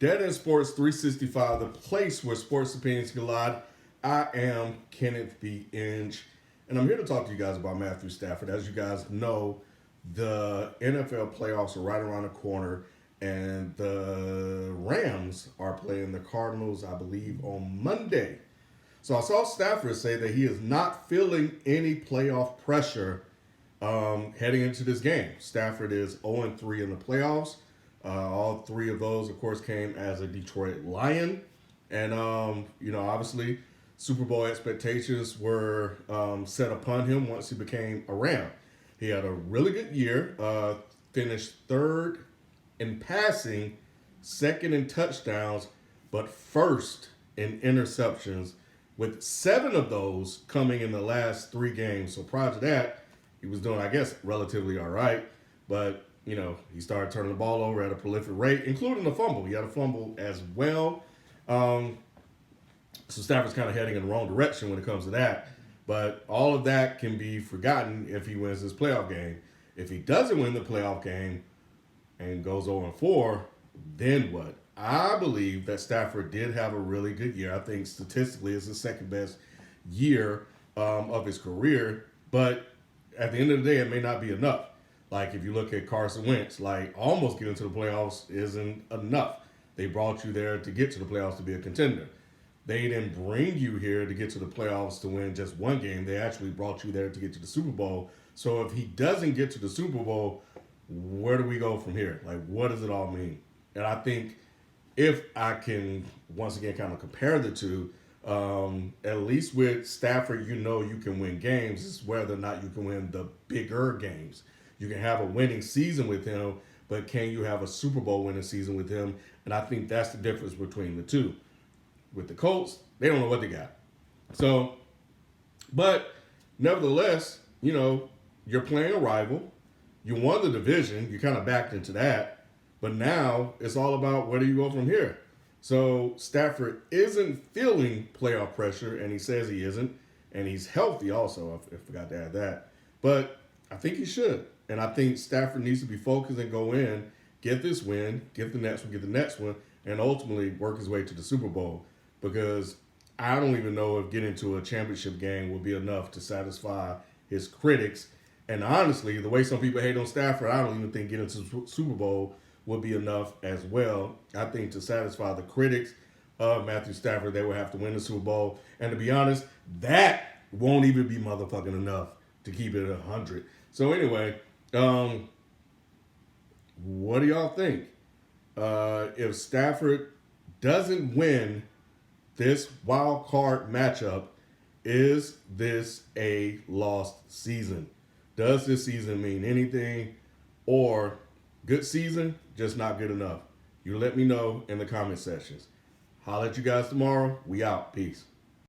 Dead End Sports 365, the place where sports opinions collide. I am Kenneth B. Inge, and I'm here to talk to you guys about Matthew Stafford. As you guys know, the NFL playoffs are right around the corner, and the Rams are playing the Cardinals, I believe, on Monday. So I saw Stafford say that he is not feeling any playoff pressure heading into this game. Stafford is 0-3 in the playoffs. All three of those, of course, came as a Detroit Lion. And, obviously, Super Bowl expectations were set upon him once he became a Ram. He had a really good year, finished third in passing, second in touchdowns, but first in interceptions, with 7 of those coming in the last 3 games. So prior to that, he was doing, I guess, relatively all right. But, he started turning the ball over at a prolific rate, including the fumble. He had a fumble as well. So Stafford's kind of heading in the wrong direction when it comes to that. But all of that can be forgotten if he wins this playoff game. If he doesn't win the playoff game and goes 0-4, then what? I believe that Stafford did have a really good year. I think statistically it's the second best year of his career. But at the end of the day, it may not be enough. Like if you look at Carson Wentz, almost getting to the playoffs isn't enough. They brought you there to get to the playoffs to be a contender. They didn't bring you here to get to the playoffs to win just one game. They actually brought you there to get to the Super Bowl. So if he doesn't get to the Super Bowl, where do we go from here? What does it all mean? And I think if I can, once again, kind of compare the two, at least with Stafford, you can win games. It's whether or not you can win the bigger games. You can have a winning season with him, but can you have a Super Bowl winning season with him? And I think that's the difference between the two. With the Colts, they don't know what they got. So, but nevertheless, you're playing a rival. You won the division. You kind of backed into that. But now it's all about where do you go from here. So Stafford isn't feeling playoff pressure, and he says he isn't. And he's healthy also. I forgot to add that. But I think he should. And I think Stafford needs to be focused and go in, get this win, get the next one, and ultimately work his way to the Super Bowl. Because I don't even know if getting to a championship game will be enough to satisfy his critics. And honestly, the way some people hate on Stafford, I don't even think getting to the Super Bowl would be enough as well. I think to satisfy the critics of Matthew Stafford, they would have to win the Super Bowl. And to be honest, that won't even be motherfucking enough to keep it 100. So anyway, what do y'all think? If Stafford doesn't win this wild card matchup, is this a lost season? Does this season mean anything? Or good season, just not good enough? You let me know in the comment sections. Holla at you guys tomorrow. We out. Peace.